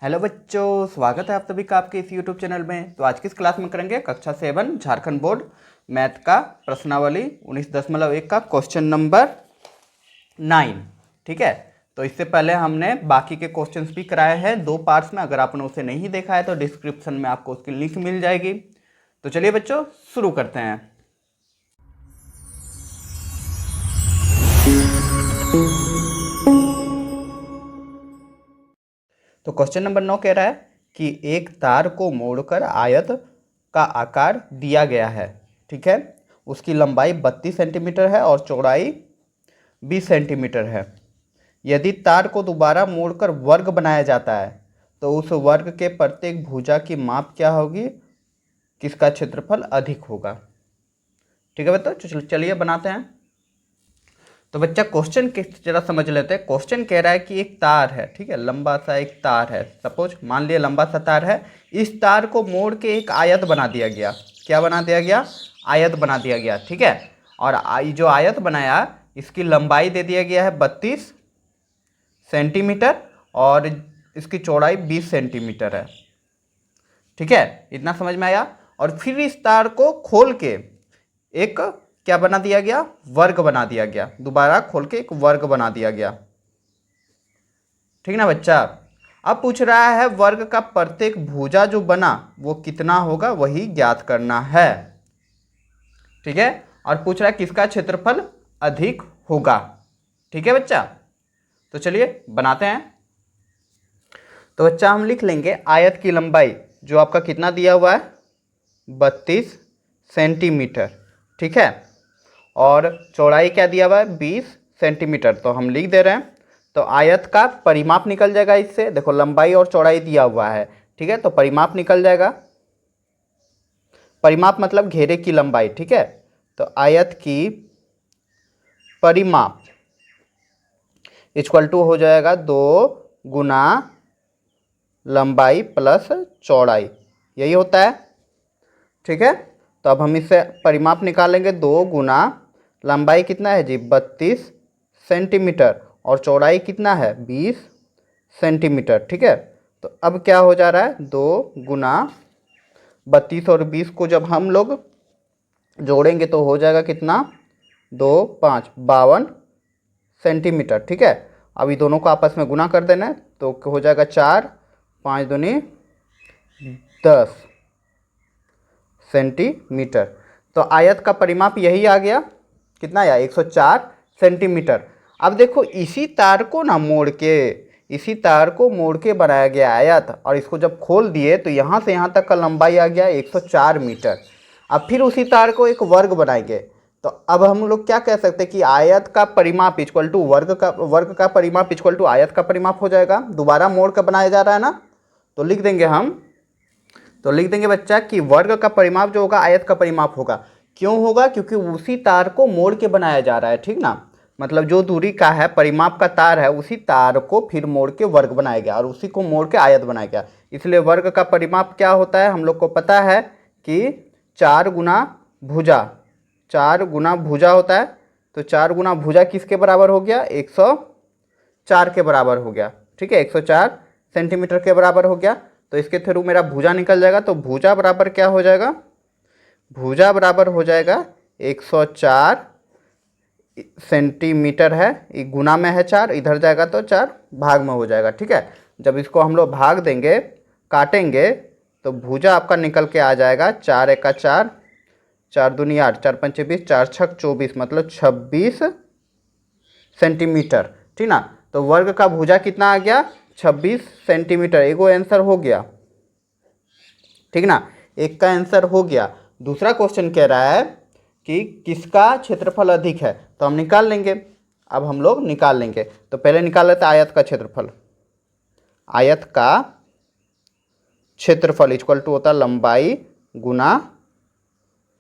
Hello बच्चों, स्वागत है आप सभी का आपके इस यूट्यूब चैनल में। तो आज की इस क्लास में करेंगे कक्षा 7 झारखंड बोर्ड मैथ का प्रश्नावली 19.1 का क्वेश्चन नंबर 9। ठीक है, तो इससे पहले हमने बाकी के क्वेश्चंस भी कराए हैं 2 पार्ट्स में। अगर आपने उसे नहीं देखा है तो डिस्क्रिप्शन में आपको उसकी लिंक मिल जाएगी। तो चलिए बच्चों शुरू करते हैं। तो क्वेश्चन नंबर 9 कह रहा है कि एक तार को मोड़कर आयत का आकार दिया गया है। ठीक है, उसकी लंबाई 32 सेंटीमीटर है और चौड़ाई 20 सेंटीमीटर है। यदि तार को दोबारा मोड़कर वर्ग बनाया जाता है तो उस वर्ग के प्रत्येक भुजा की माप क्या होगी, किसका क्षेत्रफल अधिक होगा। ठीक है बच्चों, चलिए बनाते हैं। तो बच्चा क्वेश्चन जरा समझ लेते हैं। क्वेश्चन कह रहा है कि एक तार है, ठीक है, लंबा सा एक तार है। सपोज मान लिया लंबा सा तार है, इस तार को मोड़ के एक आयत बना दिया गया। क्या बना दिया गया? आयत बना दिया गया। ठीक है, और जो आयत बनाया इसकी लंबाई दे दिया गया है 32 सेंटीमीटर और इसकी चौड़ाई 20 सेंटीमीटर है। ठीक है, इतना समझ में आया। और फिर इस तार को खोल के एक क्या बना दिया गया? वर्ग बना दिया गया। दोबारा खोल के एक वर्ग बना दिया गया। ठीक ना बच्चा। अब पूछ रहा है वर्ग का प्रत्येक भुजा जो बना वो कितना होगा, वही ज्ञात करना है। ठीक है, और पूछ रहा है किसका क्षेत्रफल अधिक होगा। ठीक है बच्चा, तो चलिए बनाते हैं। तो बच्चा हम लिख लेंगे आयत की लंबाई जो आपका कितना दिया हुआ है, 32 सेंटीमीटर। ठीक है, और चौड़ाई क्या दिया हुआ है, 20 सेंटीमीटर। तो हम लिख दे रहे हैं। तो आयत का परिमाप निकल जाएगा इससे। देखो लंबाई और चौड़ाई दिया हुआ है, ठीक है, तो परिमाप निकल जाएगा। परिमाप मतलब घेरे की लंबाई। ठीक है, तो आयत की परिमाप इक्वल टू हो जाएगा 2 गुना लंबाई प्लस चौड़ाई, यही होता है। ठीक है, तो अब हम इससे परिमाप निकालेंगे। 2 गुना लंबाई कितना है जी, 32 सेंटीमीटर और चौड़ाई कितना है, 20 सेंटीमीटर। ठीक है, तो अब क्या हो जा रहा है, 2 गुना 32 और 20 को जब हम लोग जोड़ेंगे तो हो जाएगा कितना, 2 5 52 सेंटीमीटर। ठीक है, अभी दोनों को आपस में गुना कर देना है तो हो जाएगा 4 5 दूनी 10 सेंटीमीटर। तो आयत का परिमाप यही आ गया, कितना आया, 104 सेंटीमीटर। अब देखो इसी तार को ना मोड़ के, इसी तार को मोड़ के बनाया गया आयत, और इसको जब खोल दिए तो यहाँ से यहाँ तक का लंबाई आ गया 104 मीटर। अब फिर उसी तार को एक वर्ग बनाएंगे तो अब हम लोग क्या कह सकते हैं कि आयत का परिमाप इक्वल टू वर्ग का परिमाप इक्वल टू आयत का परिमाप हो जाएगा। दोबारा मोड़ कर बनाया जा रहा है ना, तो लिख देंगे हम, तो लिख देंगे बच्चा कि वर्ग का परिमाप जो होगा आयत का परिमाप होगा। क्यों होगा? क्योंकि उसी तार को मोड़ के बनाया जा रहा है। ठीक ना, मतलब जो दूरी का है परिमाप का तार है, उसी तार को फिर मोड़ के वर्ग बनाया गया और उसी को मोड़ के आयत बनाया गया। इसलिए वर्ग का परिमाप क्या होता है, हम लोग को पता है कि 4 गुना भुजा, 4 गुना भुजा होता है। तो 4 गुना भुजा किसके बराबर हो गया, 104 के बराबर हो गया। ठीक है, 104 सेंटीमीटर के बराबर हो गया। तो इसके थ्रू मेरा भुजा निकल जाएगा। तो भुजा बराबर क्या हो जाएगा, भुजा बराबर हो जाएगा 104 सेंटीमीटर है, गुना में है 4, इधर जाएगा तो 4 भाग में हो जाएगा। ठीक है, जब इसको हम लोग भाग देंगे, काटेंगे, तो भुजा आपका निकल के आ जाएगा 4 एका 4, 4 दूनी 8, 4 पंचे 20, 4 छक 24, मतलब 26 सेंटीमीटर। ठीक ना, तो वर्ग का भुजा कितना आ गया, 26 सेंटीमीटर। एगो आंसर हो गया। ठीक ना, एक का आंसर हो गया। दूसरा क्वेश्चन कह रहा है कि किसका क्षेत्रफल अधिक है, तो हम निकाल लेंगे। अब हम लोग निकाल लेंगे, तो पहले निकाल लेते हैं आयत का क्षेत्रफल। आयत का क्षेत्रफल इक्वल टू होता है लंबाई गुना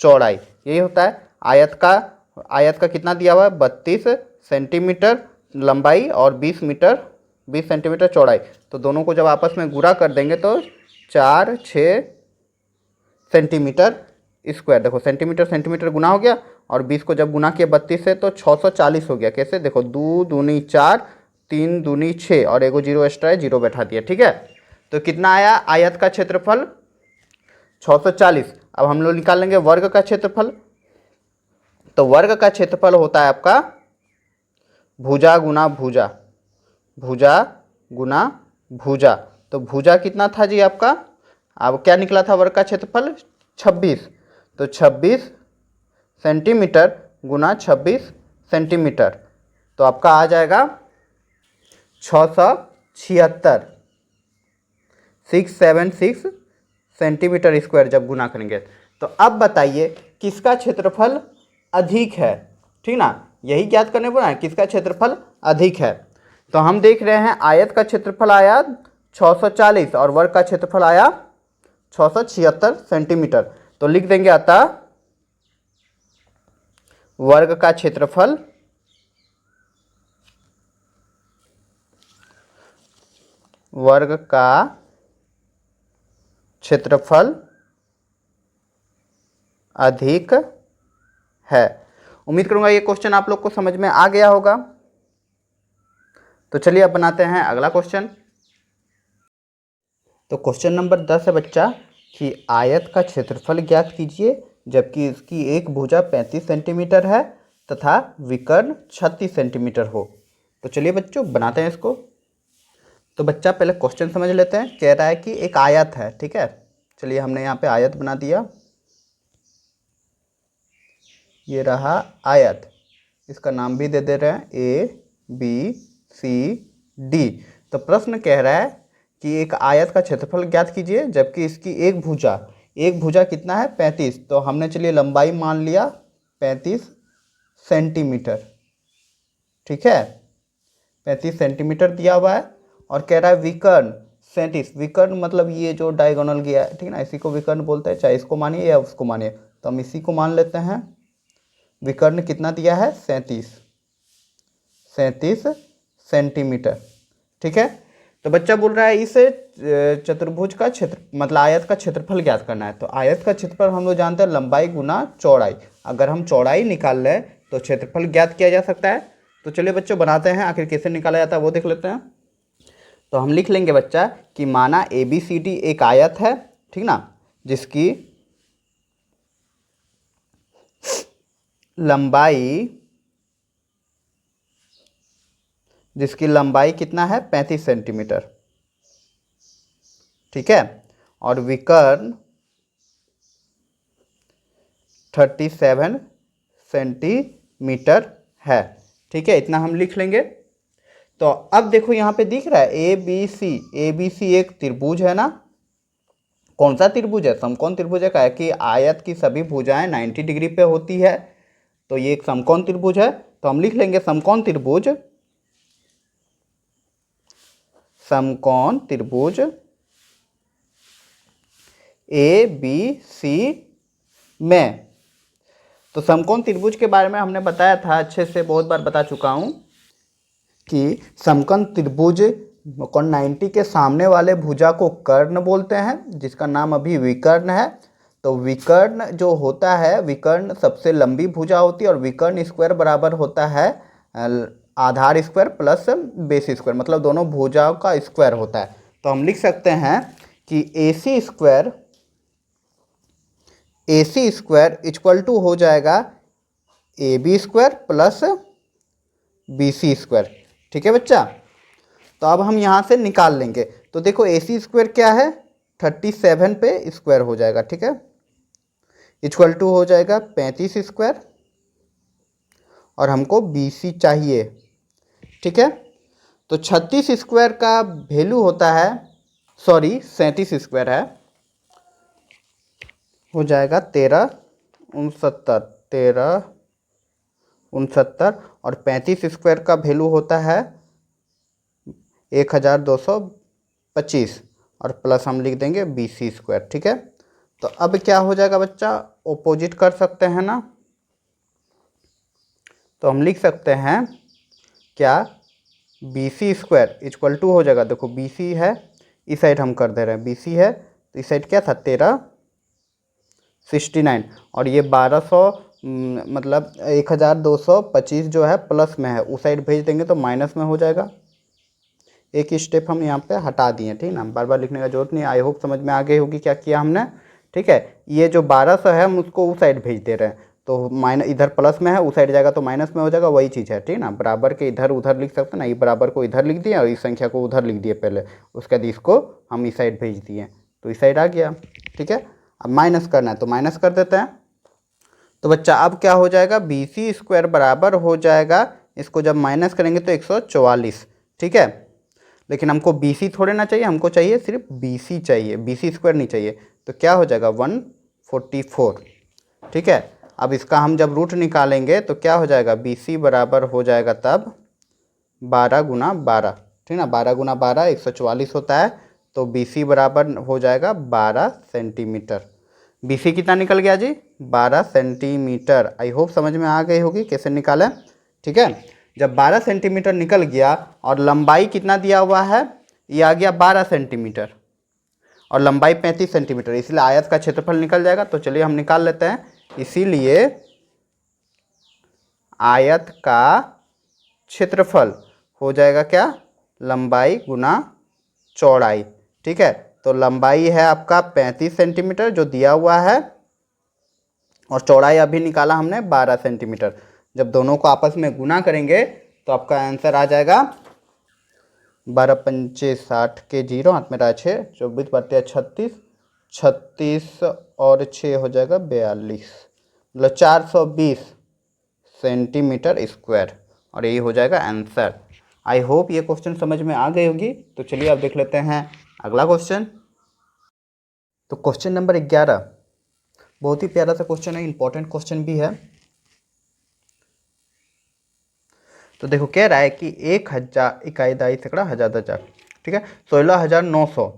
चौड़ाई, यही होता है। आयत का कितना दिया हुआ है, 32 सेंटीमीटर लंबाई और 20 सेंटीमीटर चौड़ाई। तो दोनों को जब आपस में गुणा कर देंगे तो 4 6 सेंटीमीटर स्क्वायर। देखो सेंटीमीटर सेंटीमीटर गुना हो गया, और 20 को जब गुना किया 32 से तो 640 हो गया। कैसे? देखो 2 दूनी 4, 3 दूनी 6 और एगो जीरो एक्स्ट्रा है, जीरो बैठा दिया। ठीक है, तो कितना आया आयत का क्षेत्रफल 640। अब हम लोग निकाल लेंगे वर्ग का क्षेत्रफल। तो वर्ग का क्षेत्रफल होता है आपका भुजा गुना भुजा, भुजा गुना भुजा। तो भुजा कितना था जी आपका, अब क्या निकला था वर्ग का क्षेत्रफल 26। तो 26 सेंटीमीटर गुना 26 सेंटीमीटर, तो आपका आ जाएगा 676 676 सेंटीमीटर स्क्वायर जब गुना करेंगे। तो अब बताइए किसका क्षेत्रफल अधिक है, ठीक ना, यही ज्ञात करने बोला है किसका क्षेत्रफल अधिक है। तो हम देख रहे हैं आयत का क्षेत्रफल आया 640 और वर्ग का क्षेत्रफल आया 676 सेंटीमीटर। तो लिख देंगे अतः वर्ग का क्षेत्रफल अधिक है। उम्मीद करूंगा ये क्वेश्चन आप लोग को समझ में आ गया होगा। तो चलिए अब बनाते हैं अगला क्वेश्चन। तो क्वेश्चन नंबर 10 है बच्चा कि आयत का क्षेत्रफल ज्ञात कीजिए जबकि इसकी एक भुजा 35 सेंटीमीटर है तथा विकर्ण 36 सेंटीमीटर हो। तो चलिए बच्चों बनाते हैं इसको। तो बच्चा पहले क्वेश्चन समझ लेते हैं। कह रहा है कि एक आयत है, ठीक है। चलिए हमने यहाँ पे आयत बना दिया, ये रहा आयत, इसका नाम भी दे दे रहे हैं ABCD। तो प्रश्न कह रहा है कि एक आयत का क्षेत्रफल ज्ञात कीजिए जबकि इसकी एक भुजा कितना है 35। तो हमने चलिए लंबाई मान लिया 35 सेंटीमीटर, ठीक है, 35 सेंटीमीटर दिया हुआ है। और कह रहा है विकर्ण 37, विकर्ण मतलब ये जो डायगोनल गया है, ठीक ना, इसी को विकर्ण बोलते हैं, चाहे इसको मानिए या उसको मानिए। तो हम इसी को मान लेते हैं। विकर्ण कितना दिया है 37 सेंटीमीटर, ठीक है। तो बच्चा बोल रहा है इस चतुर्भुज का क्षेत्र मतलब आयत का क्षेत्रफल ज्ञात करना है। तो आयत का क्षेत्रफल हम लोग जानते हैं लंबाई गुना चौड़ाई। अगर हम चौड़ाई निकाल लें तो क्षेत्रफल ज्ञात किया जा सकता है। तो चलिए बच्चों बनाते हैं, आखिर कैसे निकाला जाता है वो देख लेते हैं। तो हम लिख लेंगे बच्चा कि माना ABCD एक आयत है, ठीक ना, जिसकी लंबाई कितना है 35 सेंटीमीटर, ठीक है, और विकर्ण 37 सेंटीमीटर है, ठीक है, इतना हम लिख लेंगे। तो अब देखो यहाँ पे दिख रहा है ABC एक त्रिभुज है ना। कौन सा त्रिभुज है, समकोण त्रिभुज है। का कि आयत की सभी भुजाएं 90 डिग्री पे होती है, तो ये एक समकोण त्रिभुज है। तो हम लिख लेंगे समकोण त्रिभुज ABC में। तो समकोण त्रिभुज के बारे में हमने बताया था, अच्छे से बहुत बार बता चुका हूं कि समकोण त्रिभुज 90 के सामने वाले भुजा को कर्ण बोलते हैं, जिसका नाम अभी विकर्ण है। तो विकर्ण जो होता है, विकर्ण सबसे लंबी भुजा होती है और विकर्ण स्क्वायर बराबर होता है आधार स्क्वायर प्लस बेस स्क्वायर, मतलब दोनों भुजाओं का स्क्वायर होता है। तो हम लिख सकते हैं कि AC स्क्वायर इक्वल टू हो जाएगा AB square plus BC square, ठीक है बच्चा। तो अब हम यहाँ से निकाल लेंगे। तो देखो AC स्क्वायर क्या है 37 पे स्क्वायर हो जाएगा, ठीक है, इक्वल टू हो जाएगा 35 स्क्वायर और हमको BC चाहिए, ठीक है। तो 36 स्क्वायर का वैल्यू होता है, 37 स्क्वायर है, हो जाएगा 1369 और 35 स्क्वायर का वैल्यू होता है 1225 और प्लस हम लिख देंगे BC स्क्वायर, ठीक है। तो अब क्या हो जाएगा बच्चा, ऑपोजिट कर सकते हैं ना। तो हम लिख सकते हैं क्या, BC स्क्वायर इक्वल टू हो जाएगा, देखो BC है, इस साइड हम कर दे रहे हैं, BC है तो इस साइड क्या था 1369 और ये 1200 मतलब 1225 जो है प्लस में है, उस साइड भेज देंगे तो माइनस में हो जाएगा। एक ही स्टेप हम यहाँ पे हटा दिए, ठीक ना, बार बार लिखने का जरूरत नहीं। आई होप समझ में आ गई होगी क्या किया हमने, ठीक है। ये जो 1200 है हम उसको उस साइड भेज दे रहे हैं, तो माइनस इधर प्लस में है, उस साइड जाएगा तो माइनस में हो जाएगा, वही चीज़ है, ठीक ना। बराबर के इधर उधर लिख सकते हैं ना, ये बराबर को इधर लिख दिया और इस संख्या को उधर लिख दिए पहले, उसके बाद इसको हम इस साइड भेज दिए, तो इस साइड आ गया, ठीक है। अब माइनस करना है तो माइनस कर देते हैं। तो बच्चा अब क्या हो जाएगा, BC² बराबर हो जाएगा, इसको जब माइनस करेंगे तो 144, ठीक है। लेकिन हमको BC थोड़े ना चाहिए, हमको चाहिए सिर्फ BC चाहिए, BC² नहीं चाहिए। तो क्या हो जाएगा 144, ठीक है। अब इसका हम जब रूट निकालेंगे तो क्या हो जाएगा, BC बराबर हो जाएगा तब 12 गुना 12, ठीक ना, 12 गुना 12 144 होता है, तो BC बराबर हो जाएगा 12 सेंटीमीटर। BC कितना निकल गया जी, 12 सेंटीमीटर। आई होप समझ में आ गई होगी कैसे निकालें, ठीक है। जब 12 सेंटीमीटर निकल गया और लंबाई कितना दिया हुआ है, ये आ गया 12 सेंटीमीटर और लंबाई 35 सेंटीमीटर, इसलिए आयत का क्षेत्रफल निकल जाएगा। तो चलिए हम निकाल लेते हैं। इसीलिए आयत का क्षेत्रफल हो जाएगा क्या, लंबाई गुना चौड़ाई, ठीक है। तो लंबाई है आपका 35 सेंटीमीटर जो दिया हुआ है, और चौड़ाई अभी निकाला हमने 12 सेंटीमीटर। जब दोनों को आपस में गुना करेंगे तो आपका आंसर आ जाएगा 12 पंचे 60 के 0, हाथ में रहा 6, 24 बटे 36, 36 और 6 हो जाएगा 42, मतलब 420 सेंटीमीटर स्क्वायर, और यही हो जाएगा आंसर। आई होप ये क्वेश्चन समझ में आ गई होगी। तो चलिए अब देख लेते हैं अगला क्वेश्चन। तो क्वेश्चन नंबर 11 बहुत ही प्यारा सा क्वेश्चन है, इंपॉर्टेंट क्वेश्चन भी है। तो देखो कह रहा है कि 1000 इकाई दाई सैकड़ा हजार दशक, ठीक है, 16,900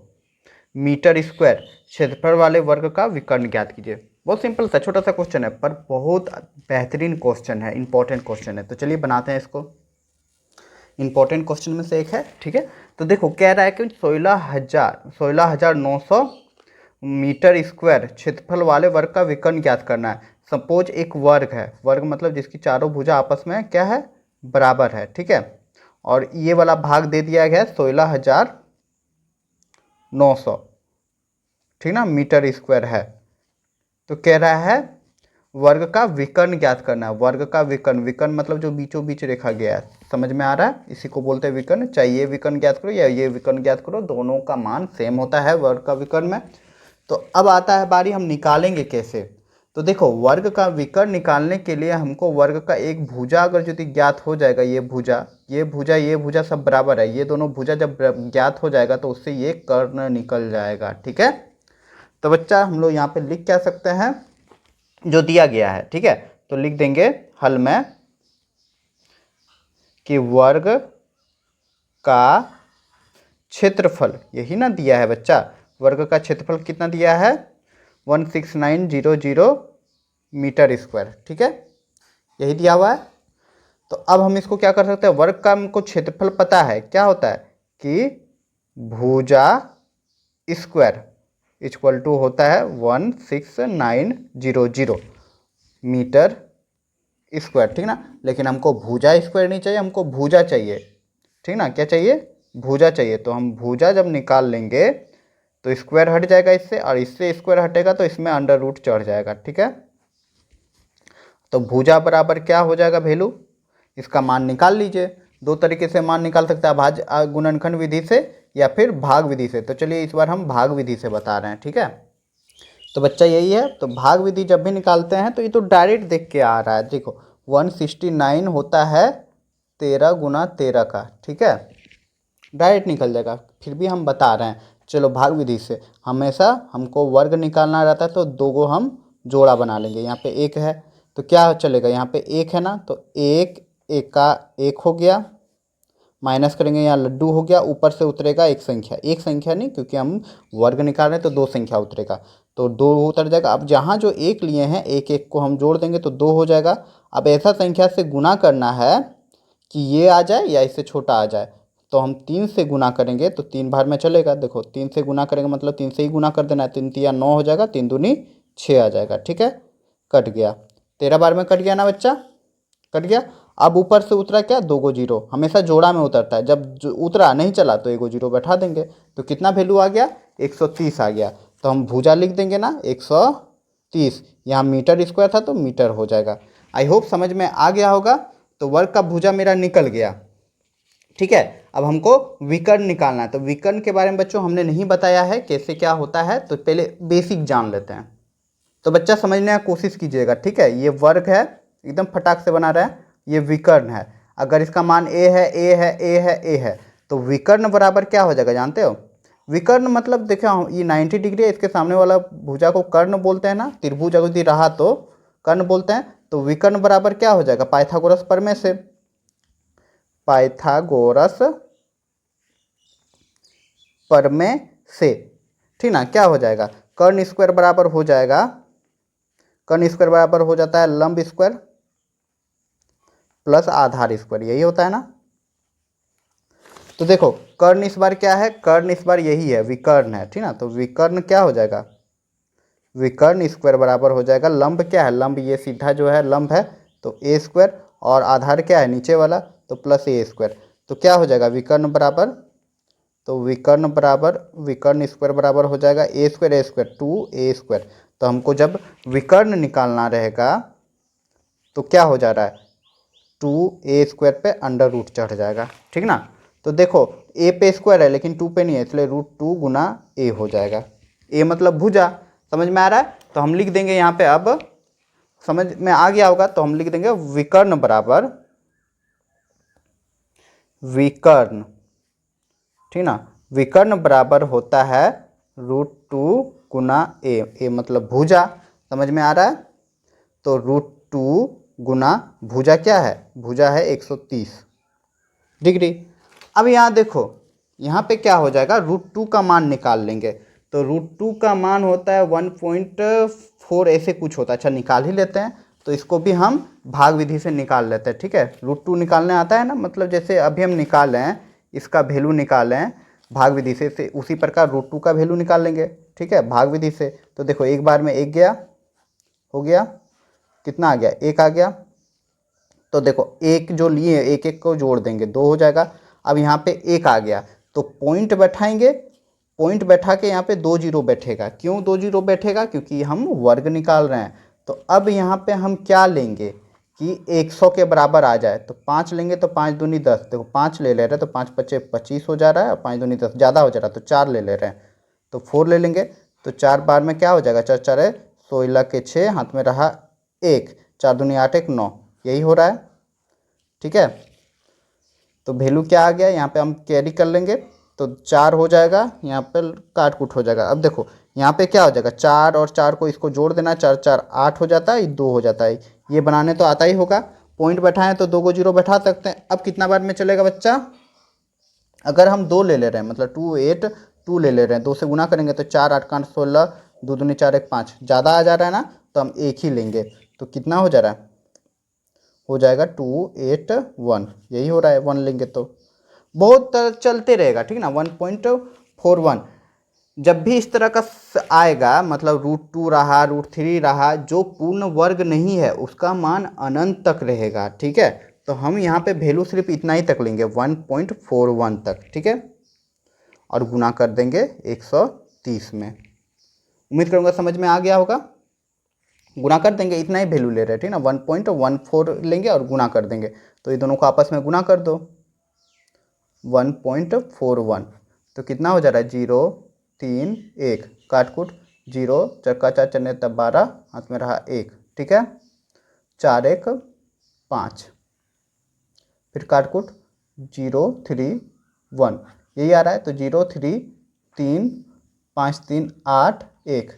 मीटर स्क्वायर क्षेत्रफल वाले वर्ग का विकर्ण ज्ञात कीजिए। बहुत सिंपल सा छोटा सा क्वेश्चन है, पर बहुत बेहतरीन क्वेश्चन है, इंपॉर्टेंट क्वेश्चन है। तो चलिए बनाते हैं इसको, इंपॉर्टेंट क्वेश्चन में से एक है, ठीक है। तो देखो कह रहा है कि 16,900 मीटर स्क्वायर क्षेत्रफल वाले वर्ग का विकर्ण ज्ञात करना है। सपोज एक वर्ग है, वर्ग मतलब जिसकी चारों भुजा आपस में क्या है, बराबर है, ठीक है। और ये वाला भाग दे दिया गया है 16,900, ठीक ना, मीटर स्क्वायर है। तो कह रहा है वर्ग का विकर्ण ज्ञात करना है। वर्ग का विकर्ण, विकर्ण मतलब जो बीचों बीच रेखा गया है, समझ में आ रहा है, इसी को बोलते हैं विकर्ण। चाहे ये विकर्ण ज्ञात करो या ये विकर्ण ज्ञात करो, दोनों का मान सेम होता है वर्ग का विकर्ण में। तो अब आता है बारी, हम निकालेंगे कैसे। तो देखो वर्ग का विकर्ण निकालने के लिए हमको वर्ग का एक भुजा अगर यदि ज्ञात हो जाएगा, ये भुजा ये भुजा ये भुजा सब बराबर है, ये दोनों भुजा जब ज्ञात हो जाएगा तो उससे ये कर्ण निकल जाएगा, ठीक है। तो बच्चा हम लोग यहाँ पे लिख क्या सकते हैं, जो दिया गया है, ठीक है। तो लिख देंगे हल में कि वर्ग का क्षेत्रफल, यही ना दिया है बच्चा, वर्ग का क्षेत्रफल कितना दिया है 16900 मीटर स्क्वायर, ठीक है, यही दिया हुआ है। तो अब हम इसको क्या कर सकते हैं, वर्ग का हमको क्षेत्रफल पता है, क्या होता है कि भुजा स्क्वायर इक्वल टू होता है 16900 मीटर स्क्वायर, ठीक ना। लेकिन हमको भुजा स्क्वायर नहीं चाहिए, हमको भुजा चाहिए, ठीक ना। क्या चाहिए, भुजा चाहिए। तो हम भुजा जब निकाल लेंगे तो स्क्वायर हट जाएगा इससे, और इससे स्क्वायर हटेगा तो इसमें अंडर रूट चढ़ जाएगा, ठीक है। तो भुजा बराबर क्या हो जाएगा वैल्यू, इसका मान निकाल लीजिए। दो तरीके से मान निकाल सकते हैं, भाज्य गुणनखंड विधि से या फिर भाग विधि से। तो चलिए इस बार हम भाग विधि से बता रहे हैं, ठीक है। तो बच्चा यही है, तो भाग विधि जब भी निकालते हैं तो ये तो डायरेक्ट देख के आ रहा है। देखो 169 होता है 13 गुना 13 का, ठीक है, डायरेक्ट निकल जाएगा। फिर भी हम बता रहे हैं, चलो भाग विधि से हमेशा हमको वर्ग निकालना रहता है, तो दो गो हम जोड़ा बना लेंगे। यहाँ पे एक है तो क्या चलेगा, यहाँ पे एक है ना, तो एक एक का एक हो गया, माइनस करेंगे यहाँ लड्डू हो गया, ऊपर से उतरेगा एक संख्या नहीं, क्योंकि हम वर्ग निकाल रहे हैं तो दो संख्या उतरेगा, तो दो उतर जाएगा। अब जहाँ जो एक लिए हैं एक एक को हम जोड़ देंगे तो दो हो जाएगा। अब ऐसा संख्या से गुना करना है कि ये आ जाए या इससे छोटा आ जाए, तो हम 3 से गुना करेंगे तो 3 बार में चलेगा। देखो 3 से गुना करेंगे मतलब 3 से ही गुना कर देना है, 3 तिया 9 हो जाएगा, 3 दूनी 6 आ जाएगा, ठीक है, कट गया, 13 बार में कट गया ना बच्चा, कट गया। अब ऊपर से उतरा क्या, 2 गो जीरो, हमेशा जोड़ा में उतरता है, जब जो उतरा नहीं चला तो 1 गो जीरो बैठा देंगे। तो कितना वैल्यू आ गया, 130 आ गया। तो हम भुजा लिख देंगे ना 130, यहाँ मीटर स्क्वायर था तो मीटर हो जाएगा। आई होप समझ में आ गया होगा। तो वर्ग का भुजा मेरा निकल गया, ठीक है। अब हमको विकर्ण निकालना है। तो विकर्ण के बारे में बच्चों हमने नहीं बताया है कैसे क्या होता है, तो पहले बेसिक जान लेते हैं। तो बच्चा समझने की कोशिश कीजिएगा, ठीक है। ये वर्ग है, एकदम फटाक से बना रहा है, ये विकर्ण है। अगर इसका मान ए है, ए है, ए है, ए है, तो विकर्ण बराबर क्या हो जाएगा जानते हो। विकर्ण मतलब देखो ये 90 डिग्री है, इसके सामने वाला भुजा को कर्ण बोलते हैं ना, त्रिभुज यदि रहा तो कर्ण बोलते हैं। तो विकर्ण बराबर क्या हो जाएगा, पाइथागोरस प्रमेय से, पाइथागोरस प्रमेय से, ठीक ना। क्या हो जाएगा, कर्ण स्क्वायर बराबर हो जाएगा, कर्ण स्क्वायर बराबर हो जाता है लंब स्क्वायर प्लस आधार स्क्वायर, यही होता है ना। तो देखो कर्ण इस बार क्या है, कर्ण इस बार यही है, विकर्ण है, ठीक ना। तो विकर्ण क्या हो जाएगा, विकर्ण स्क्वायर बराबर हो जाएगा लंब क्या है, लंब ये सीधा जो है लंब है, तो ए स्क्वायर, और आधार क्या है नीचे वाला, तो प्लस ए स्क्वायर। तो क्या हो जाएगा विकर्ण बराबर, तो विकर्ण बराबर विकर्ण स्क्वायर बराबर हो जाएगा ए स्क्वायर 2 ए स्क्वायर। तो हमको जब विकर्ण निकालना रहेगा तो क्या हो जा रहा है, 2 ए स्क्वायर पे अंडर रूट चढ़ जाएगा, ठीक ना। तो देखो ए पे स्क्वायर है लेकिन 2 पे नहीं है, इसलिए √2 गुना ए हो जाएगा। ए मतलब भुजा, समझ में आ रहा है। तो हम लिख देंगे यहाँ पे, अब समझ में आ गया होगा, तो हम लिख देंगे विकर्ण बराबर विकर्ण, ठीक ना। विकर्ण बराबर होता है √2 गुना ए, ए मतलब भुजा, समझ में आ रहा है। तो √2 गुना भुजा क्या है, भुजा है 130 डिग्री। अब यहाँ देखो, यहाँ पे क्या हो जाएगा, √2 का मान निकाल लेंगे। तो √2 का मान होता है 1.4 ऐसे कुछ होता है, अच्छा निकाल ही लेते हैं। तो इसको भी हम भाग विधि से निकाल लेते हैं, ठीक है। √2 निकालने आता है ना, मतलब जैसे अभी हम निकाल हैं, इसका वैल्यू निकालें भाग विधि से उसी प्रकार √2 का वैल्यू निकाल लेंगे, ठीक है, भाग विधि से। तो देखो एक बार में एक गया, हो गया, कितना आ गया, एक आ गया। तो देखो एक जो लिए एक एक को जोड़ देंगे, 2 हो जाएगा। अब यहाँ पे एक आ गया, तो पॉइंट बैठाएंगे, पॉइंट बैठा के यहाँ पे 2 जीरो बैठेगा। क्यों 2 जीरो बैठेगा, क्योंकि हम वर्ग निकाल रहे हैं। तो अब यहाँ पे हम क्या लेंगे कि 100 के बराबर आ जाए, तो 5 लेंगे, तो 5 दूनी 10, देखो 5 ले ले रहे हैं, तो 5 पच्चे 25 हो जा रहा है, और 5 दूनी 10 ज़्यादा हो जा रहा है, तो 4 ले ले रहे हैं, तो 4 ले लेंगे। तो 4 बार में क्या हो जाएगा, 4 4 है 16 के 6, हाथ में रहा 1, 4 दूनी 8 1 9, यही हो रहा है, ठीक है। तो वैल्यू क्या आ गया, यहाँ पे हम कैरी कर लेंगे, तो 4 हो जाएगा, यहाँ पे काट कूट हो जाएगा। अब देखो यहाँ पे क्या हो जाएगा, 4 और 4 को इसको जोड़ देना, 4 4 8 हो जाता है, 2 हो जाता है। ये बनाने तो आता ही होगा, पॉइंट बैठाएं तो 2 को जीरो बैठा सकते हैं। अब कितना बार में चलेगा बच्चा, अगर हम 2 ले ले रहे हैं, मतलब 2 8 2 ले ले रहे हैं, 2 से गुना करेंगे तो 4 8 का 16, 2 दूनी 4 1 5, ज़्यादा आ जा रहा है ना, तो हम एक ही लेंगे। तो कितना हो जा रहा है, हो जाएगा 2 8 1, यही हो रहा है, 1 लेंगे तो बहुत चलते रहेगा, ठीक ना। 1.41 जब भी इस तरह का आएगा, मतलब √2 रहा, √3 रहा, जो पूर्ण वर्ग नहीं है उसका मान अनंत तक रहेगा, ठीक है। तो हम यहाँ पे वैल्यू सिर्फ इतना ही तक लेंगे, 1.41 तक, ठीक है, और गुना कर देंगे 130 में। उम्मीद करूँगा समझ में आ गया होगा। गुना कर देंगे, इतना ही वैल्यू ले रहे हैं, ठीक ना, 1.14 लेंगे और गुना कर देंगे। तो ये दोनों को आपस में गुना कर दो, 1.41, तो कितना हो जा रहा है, 0 3 1, काट कूट 0 चक्का 4 चन्ने तब 12, हाथ में रहा 1, ठीक है, 4 1 5, फिर काट कूट 0 3 1, यही आ रहा है। तो 0 3 3 5 3 8 1,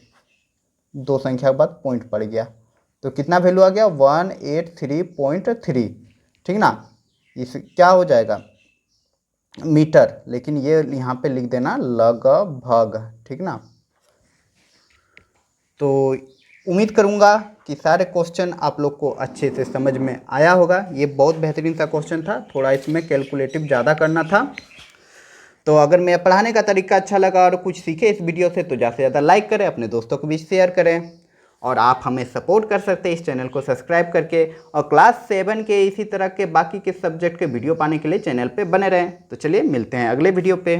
2 संख्या के बाद पॉइंट पड़ गया, तो कितना वैल्यू आ गया, 183.3, ठीक ना। इस क्या हो जाएगा, मीटर, लेकिन ये यहाँ पे लिख देना लगभग, ठीक ना। तो उम्मीद करूँगा कि सारे क्वेश्चन आप लोग को अच्छे से समझ में आया होगा। ये बहुत बेहतरीन सा क्वेश्चन था, थोड़ा इसमें कैलकुलेटिव ज़्यादा करना था। तो अगर मेरा पढ़ाने का तरीका अच्छा लगा और कुछ सीखे इस वीडियो से, तो ज़्यादा से ज़्यादा लाइक करें, अपने दोस्तों को भी शेयर करें, और आप हमें सपोर्ट कर सकते हैं इस चैनल को सब्सक्राइब करके, और क्लास 7 के इसी तरह के बाकी के सब्जेक्ट के वीडियो पाने के लिए चैनल पे बने रहें। तो चलिए मिलते हैं अगले वीडियो पे।